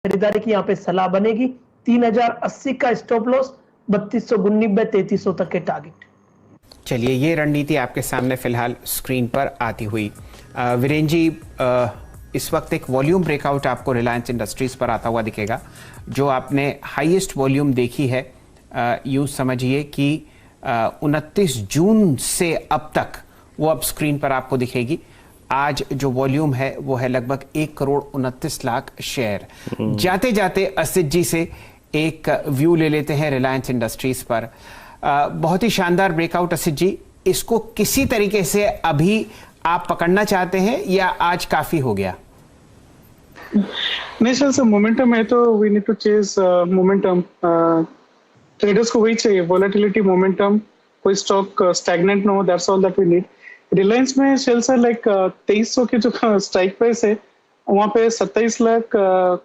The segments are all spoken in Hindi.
खरीदारी की यहाँ पे सलाह बनेगी। 3080 का स्टॉप लॉस, 3299 3300 तक के टारगेट। चलिए, ये रणनीति आपके सामने फिलहाल स्क्रीन पर आती हुई। वीरेन जी, इस वक्त एक वॉल्यूम ब्रेकआउट आपको रिलायंस इंडस्ट्रीज पर आता हुआ दिखेगा, जो आपने हाईएस्ट वॉल्यूम देखी है। यूँ समझिए कि 29 जून से अब तक वो अब स्क्रीन पर आपको दिखेगी। आज जो वॉल्यूम है वो है लगभग 1,29,00,000 शेयर। जाते जाते असित जी से एक व्यू ले लेते हैं रिलायंस इंडस्ट्रीज पर। बहुत ही शानदार ब्रेकआउट असित जी, इसको किसी तरीके से अभी आप पकड़ना चाहते हैं या आज काफी हो गया? नहीं सर, मोमेंटम है तो we need to chase momentum. Traders को वही चाहिए, वोलेटिलिटी, मोमेंटम, कोई स्टॉक स्टैग्नेंट ना हो, that's all that we need. Reliance में शेल सर लाइक 2300 के जो स्ट्राइक प्राइस है वहाँ पे 27 लाख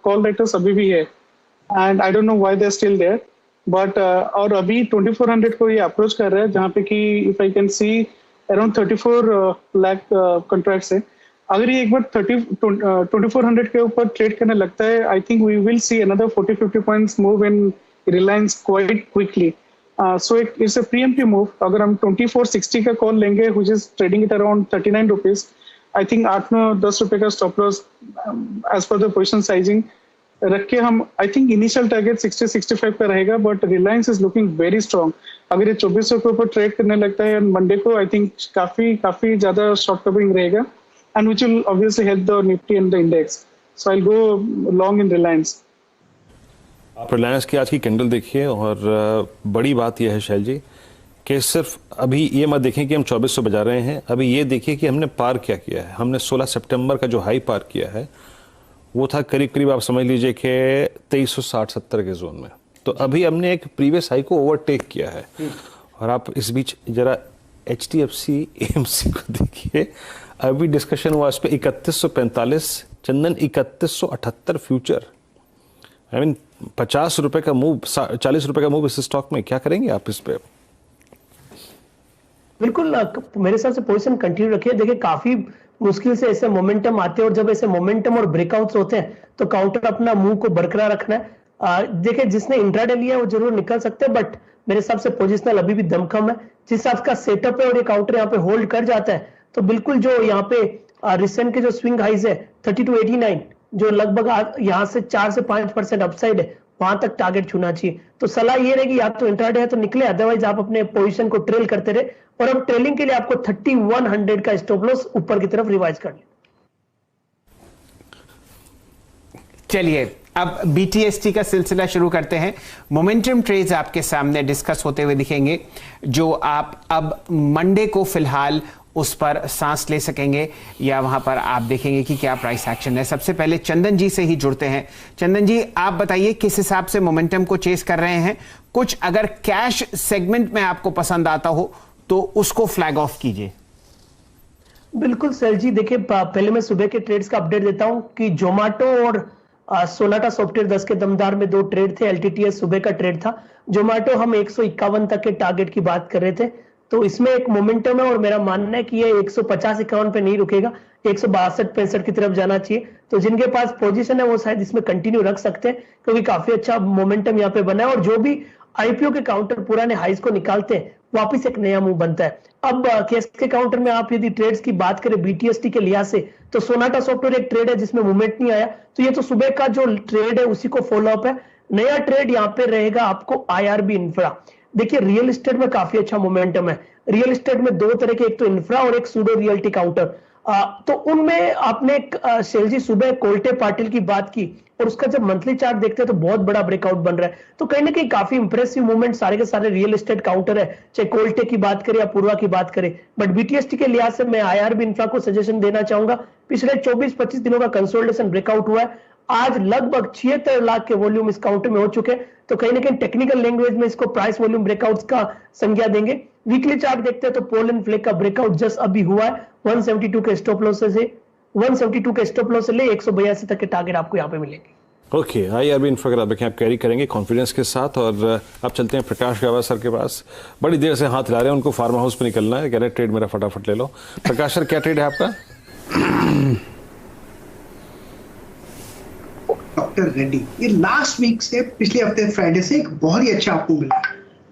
कॉल राइटर्स अभी भी है, and I don't know why they are still there, but और अभी 2400 को ये अप्रोच कर रहा है, जहाँ पे कि if I can see around 34 lakh contracts है। अगर ये एक बार 2400 के ऊपर ट्रेड करने लगता है, I think we will see another 40-50 points move in Reliance quite quickly. So it's a preemptive move. अगर हम 2460 का कॉल लेंगे which is trading at around 39 rupees, I think 8-9-10 रुपए का stop loss as per the position sizing रख के हम, आई थिंक इनिशियल टारगेट 60-65 का रहेगा, but Reliance is looking very strong. अगर ये 2400 के ऊपर ट्रेड करने लगता है मंडे को, आई थिंक काफी ज्यादा शॉर्ट कवरिंग रहेगा, and which will obviously help the Nifty and the index. So I go long इन रिलायंस। आप रिलायंस की आज की कैंडल देखिए, और बड़ी बात यह है शैल जी कि सिर्फ अभी ये मत देखें कि हम 2400 बजा रहे हैं, अभी ये देखिए कि हमने पार क्या किया है। हमने 16 सितंबर का जो हाई पार किया है वो था करीब करीब आप समझ लीजिए कि 2360-70 के जोन में। तो अभी हमने एक प्रीवियस हाई को ओवरटेक किया है। और आप इस बीच जरा HDFC AMC को देखिए, अभी डिस्कशन हुआ इस पर 3145, चंदन 3178 फ्यूचर। आई मीन 50 रुपए का मूव, 40 रुपए का मूव इस स्टॉक में, क्या करेंगे आप इस पे? बिल्कुल, मेरे हिसाब से पोजीशन कंटिन्यू रखिए। देखिए, काफी मुश्किल से ऐसे मोमेंटम आते हैं, और जब ऐसे मोमेंटम और ब्रेकआउट्स होते हैं तो काउंटर अपना मुंह को बरकरार रखना है। देखिए, जिसने इंट्राडे लिया है वो जरूर निकल सकते हैं, बट मेरे हिसाब से पोजिशनल अभी भी दमखम है। जिस हिसाब का सेटअप है और ये काउंटर यहाँ पे होल्ड कर जाता है, तो बिल्कुल जो यहाँ पे रिसेंट के जो स्विंग हाइज है 3289, जो लगभग यहाँ से 4 से 5% अपसाइड है, वहां तक टारगेट छूना चाहिए। तो सलाह ये रहेगी, या तो इंट्राडे है तो निकले, अदरवाइज आप अपने पोजीशन को ट्रेल करते रहे, और अब ट्रेलिंग के लिए आपको 3100 का स्टॉप लॉस ऊपर की तरफ रिवाइज कर लें। चलिए, अब BTST का सिलसिला शुरू करते हैं। मोमेंटम ट्रेड्स आपके सामने डिस्कस होते हुए दिखेंगे, जो आप अब मंडे को फिलहाल उस पर सांस ले सकेंगे, या वहां पर आप देखेंगे कि क्या प्राइस एक्शन है। सबसे पहले चंदन जी से ही जुड़ते हैं। चंदन जी, आप बताइए किस हिसाब से मोमेंटम को चेस कर रहे हैं। कुछ अगर कैश सेगमेंट में आपको पसंद आता हो तो उसको फ्लैग ऑफ कीजिए। बिल्कुल सर जी, देखिए, पहले मैं सुबह के ट्रेड्स का अपडेट देता हूं कि जोमेटो और सोनाटा सॉफ्टवेयर 10 के दमदार में 2 ट्रेड थे। LTTS सुबह का ट्रेड था। जोमेटो हम 151 तक के टारगेट की बात कर रहे थे, तो इसमें एक मोमेंटम है, और मेरा मानना है कि ये 150-51 पे नहीं रुकेगा, 162-65 की तरफ जाना चाहिए। तो जिनके पास पोजीशन है वो शायद इसमें कंटिन्यू रख सकते हैं, क्योंकि काफी अच्छा मोमेंटम यहाँ पे बना है, और जो भी IPO के काउंटर पुराने हाइज को निकालते हैं वापिस एक नया मूव बनता है। अब केस के काउंटर में आप यदि ट्रेड्स की बात करें BTST के लिहाज से, तो सोनाटा सॉफ्टवेयर एक ट्रेड है जिसमें मूवमेंट नहीं आया, तो ये तो सुबह का जो ट्रेड है उसी को फॉलो अप है। नया ट्रेड यहाँ पे रहेगा आपको IRB इंफ्रा। देखिए, रियल एस्टेट में काफी अच्छा मोमेंटम है। रियल एस्टेट में 2 तरह के, एक तो इंफ्रा और एक सूडो रियल्टी काउंटर। तो उनमें आपने शैल जी सुबह कोल्टे पाटिल की बात की, और उसका जब मंथली चार्ट देखते हैं तो बहुत बड़ा ब्रेकआउट बन रहा है। तो कहीं ना कहीं काफी इंप्रेसिव मूवमेंट सारे के सारे रियल एस्टेट काउंटर है, चाहे कोल्टे की बात करें या पूर्वा की बात करें। बट BTST के लिहाज से मैं IRB इंफ्रा को सजेशन देना चाहूंगा। पिछले 24-25 दिनों का कंसोलिडेशन ब्रेकआउट हुआ है। आज लगभग 76 लाख के वॉल्यूम इस काउंटर में हो चुके हैं, तो कहीं ना कहीं टेक्निकल लैंग्वेज में इसको प्राइस वॉल्यूम ब्रेकआउट्स का संज्ञा देंगे। वीकली चार्ट देखते हैं तो पोल एंड फ्लेक का ब्रेकआउट जस्ट अभी हुआ है। 172 के स्टॉप लॉस से 172 के स्टॉप लॉस से ले 182 तक के टारगेट आपको यहाँ पे मिलेंगे। ओके, IRB इंफ्राग्राफिक आप कैरी करेंगे कॉन्फिडेंस के साथ। और अब चलते हैं प्रकाश गावा सर के पास। बड़ी देर से हाथ हिला रहे हैं, उनको फार्म हाउस पे निकलना है, कह रहे ट्रेड मेरा फटाफट ले लो। प्रकाश सर, क्या ट्रेड है आपका? डॉक्टर रेड्डी, ये लास्ट वीक से, पिछले हफ्ते फ्राइडे से एक बहुत ही अच्छा अपमूव मिला है।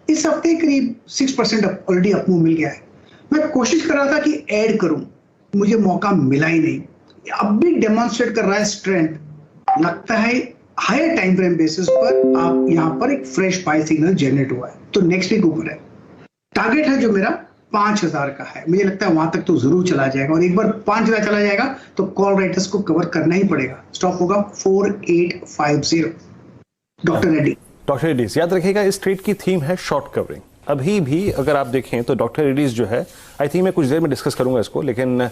इस हफ्ते करीब 6% ऑलरेडी अपमूव मिल गया है। मैं कोशिश कर रहा था कि ऐड करूं, मुझे मौका मिला ही नहीं। अब भी डेमोन्स्ट्रेट कर रहा है स्ट्रेंथ, लगता है हायर टाइम फ्रेम बेसिस पर आप यहाँ पर एक फ्रेश बाय सिग्नल जनरेट हुआ है, तो नेक्स्ट वीक ऊपर है। टारगेट है जो मेरा 5000 का है, मुझे लगता है वहां तक तो जरूर चला जाएगा, और एक बार 5000 चला जाएगा तो कॉल राइटर्स को कवर करना ही पड़ेगा। स्टॉप होगा 4850। डॉक्टर रेड्डी। डॉक्टर रेड्डीज याद रखिएगा, इस ट्रेड की थीम है शॉर्ट कवरिंग। अभी भी अगर आप देखें तो डॉक्टर रेड्डीज जो है, आई थिंक मैं कुछ देर में डिस्कस करूंगा इसको, लेकिन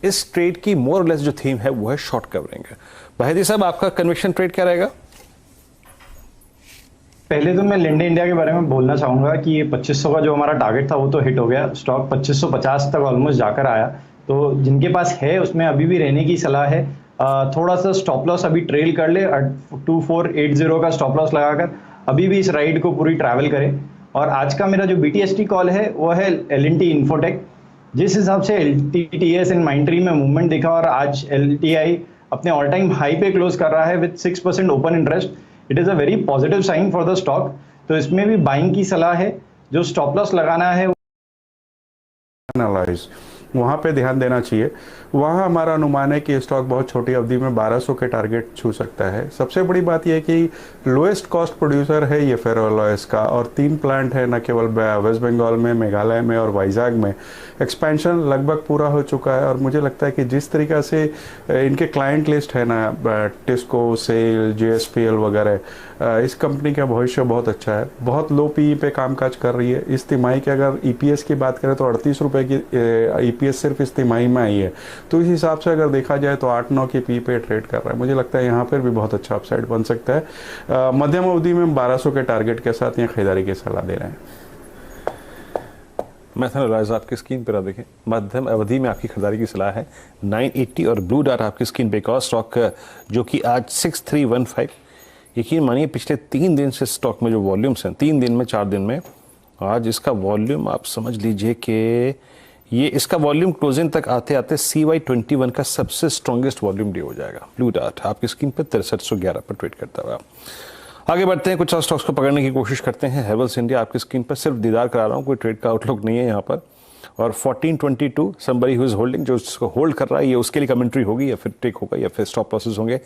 इस ट्रेड की मोर और लेस जो थीम है वो है शॉर्ट कवरिंग है। बहेदी साहब, आपका कन्विक्शन ट्रेड क्या रहेगा? पहले तो मैं लिंडे इंडिया के बारे में बोलना चाहूंगा कि ये 2500 का जो हमारा टारगेट था वो तो हिट हो गया। स्टॉक 2550 तक ऑलमोस्ट जाकर आया, तो जिनके पास है उसमें अभी भी रहने की सलाह है। थोड़ा सा स्टॉप लॉस अभी ट्रेल कर ले, 2480 का स्टॉप लॉस लगाकर अभी भी इस राइड को पूरी ट्रैवल करें। और आज का मेरा जो BTST कॉल है वो है L&T इन्फोटेक। जिस हिसाब से LTTS इन माइंट्री में मूवमेंट दिखा और आज LTI अपने ऑल टाइम हाई पे क्लोज कर रहा है with 6% open interest, it is a very positive sign for the stock. तो इसमें भी बाइंग की सलाह है। जो स्टॉप लॉस लगाना है एनालाइज वहाँ पे ध्यान देना चाहिए। वहाँ हमारा अनुमान है कि स्टॉक बहुत छोटी अवधि में 1200 के टारगेट छू सकता है। सबसे बड़ी बात यह है कि लोएस्ट कॉस्ट प्रोड्यूसर है ये फेरोलॉयस का, और 3 प्लांट है, न केवल वेस्ट बंगाल में, मेघालय में और वाइजाग में। एक्सपेंशन लगभग पूरा हो चुका है, और मुझे लगता है कि जिस तरीक़ा से इनके क्लाइंट लिस्ट है ना, टिस्को, सेल, JSPL वगैरह, इस कंपनी का भविष्य बहुत अच्छा है। बहुत लो PE पे कामकाज कर रही है। इस तिमाही के अगर EPS की बात करें तो 38 रुपये की EPS सिर्फ इस तिमाही में आई है, तो इस हिसाब से अगर देखा जाए तो 8-9 की PE पे ट्रेड कर रहा है। मुझे लगता है यहाँ पर भी बहुत अच्छा अपसाइड बन सकता है। मध्यम अवधि में 1200 के टारगेट के साथ यहाँ खरीदारी की सलाह दे रहे हैं। मैथन राइज आपकी स्क्रीन पर आप देखें, मध्यम अवधि में आपकी खरीदारी की सलाह है 980, और ब्लू डार्ट आपकी स्क्रीन पे एक और स्टॉक जो कि आज 6315। यकीन मानिए पिछले 3 दिन से स्टॉक में जो वॉल्यूम्स हैं, 3 दिन में 4 दिन में, आज इसका वॉल्यूम आप समझ लीजिए कि ये इसका वॉल्यूम क्लोजिंग तक आते आते CY21 का सबसे स्ट्रॉन्गेस्ट वॉल्यूम डे हो जाएगा। ब्लू डार्ट आपकी स्क्रीन पर 6311 पर ट्रेड करता हुआ। आगे बढ़ते हैं, कुछ और स्टॉक्स को पकड़ने की कोशिश करते हैं। हेवल्स इंडिया आपकी स्क्रीन पर, सिर्फ दीदार करा रहा हूँ, कोई ट्रेड का आउटलुक नहीं है यहाँ पर। और 1422 समबडी हु इज होल्डिंग, जो इसको होल्ड कर रहा है, ये उसके लिए कमेंट्री होगी या फिर टेक होगा या फिर स्टॉप लॉसेस होंगे।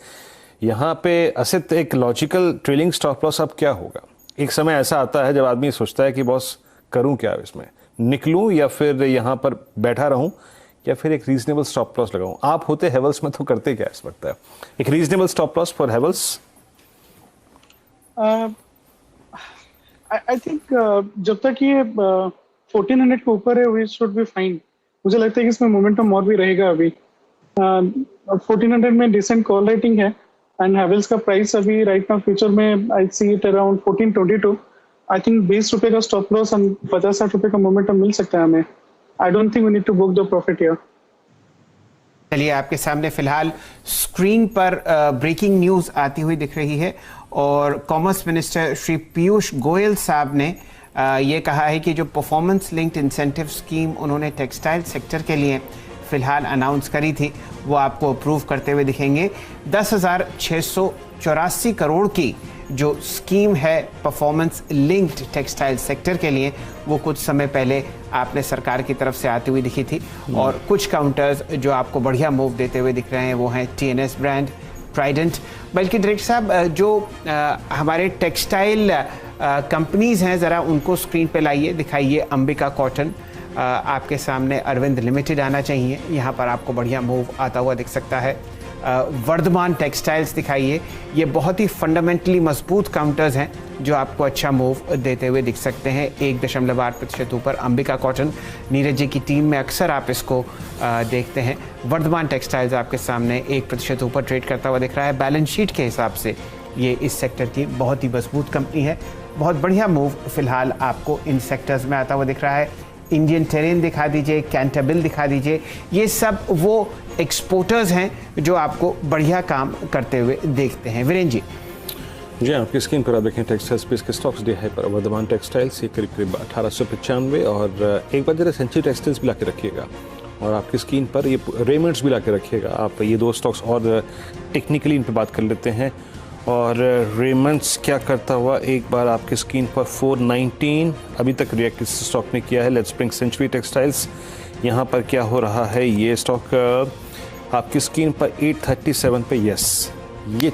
यहाँ पे असित एक लॉजिकल ट्रेलिंग स्टॉप लॉस अब क्या होगा? एक समय ऐसा आता है जब आदमी सोचता है कि बॉस करूँ क्या इसमें, निकलूँ या फिर यहाँ पर बैठा रहूँ या फिर एक रीजनेबल स्टॉप लॉस लगाऊँ। आप होते हेवल्स में तो करते क्या इस वक्त है? एक reasonable stop loss for Havells? I think जब तक ये 1400 के ऊपर है वी शुड बी फाइन। मुझे लगता है कि इसमें मोमेंटम और भी रहेगा। अभी 1400 में डिसेंट कॉल रेटिंग है, एंड हैवेल्स का प्राइस अभी राइट नाउ फ्यूचर में I see it around 1422। I think 20 रुपए का स्टॉप लॉस एंड 50-60 रुपए का मोमेंटम मिल सकता है हमें। I don't think we need to book the profit here. चलिए, आपके सामने फिलहाल स्क्रीन पर ब्रेकिंग न्यूज आती हुई दिख रही है, और कॉमर्स मिनिस्टर श्री पीयूष गोयल साहब ने ये कहा है कि जो परफॉर्मेंस लिंक्ड इंसेंटिव स्कीम उन्होंने टेक्सटाइल सेक्टर के लिए फिलहाल अनाउंस करी थी, वो आपको अप्रूव करते हुए दिखेंगे। 10,684 करोड़ की जो स्कीम है परफॉर्मेंस लिंक्ड टेक्सटाइल सेक्टर के लिए, वो कुछ समय पहले आपने सरकार की तरफ से आती हुई दिखी थी। और कुछ काउंटर्स जो आपको बढ़िया मूव देते हुए दिख रहे हैं वो हैं TNS ब्रांड, ट्राइडेंट। बल्कि डायरेक्टर साहब, जो हमारे टेक्सटाइल कंपनीज हैं, ज़रा उनको स्क्रीन पे लाइए, दिखाइए। अंबिका कॉटन आपके सामने, अरविंद लिमिटेड आना चाहिए, यहाँ पर आपको बढ़िया मूव आता हुआ दिख सकता है। वर्धमान टेक्सटाइल्स दिखाइए, ये बहुत ही फंडामेंटली मजबूत काउंटर्स हैं जो आपको अच्छा मूव देते हुए दिख सकते हैं। 1.8% ऊपर अंबिका कॉटन, नीरज जी की टीम में अक्सर आप इसको देखते हैं। वर्धमान टेक्सटाइल्स आपके सामने 1% ऊपर ट्रेड करता हुआ दिख रहा है। बैलेंस शीट के हिसाब से ये इस सेक्टर की बहुत ही मजबूत कंपनी है। बहुत बढ़िया मूव फिलहाल आपको इन सेक्टर्स में आता हुआ दिख रहा है। इंडियन टेरेन दिखा दीजिए, कैंटाबिल दिखा दीजिए, ये सब वो एक्सपोर्टर्स हैं जो आपको बढ़िया काम करते हुए देखते हैं। वीरेंद्र जी, आपकी स्क्रीन पर आप देखें टेक्सटाइल स्पेस के स्टॉक्स डे है पर वर्धमान टेक्सटाइल्स ये करीब 1895, और एक बार जरा सेंचुरी टेक्सटाइल्स भी ला के रखिएगा, और आपकी स्क्रीन पर ये रेमंड्स भी ला के रखिएगा। आप ये 2 स्टॉक्स और टेक्निकली इन पर बात कर लेते हैं। और रेमंड्स क्या करता हुआ एक बार आपकी स्क्रीन पर 419 अभी तक रिएक्ट इस स्टॉक ने किया है। लेट्स ब्रिंग सेंचुरी टेक्सटाइल्स, यहाँ पर क्या हो रहा है, ये स्टॉक आपकी स्क्रीन पर 837 पे यस ये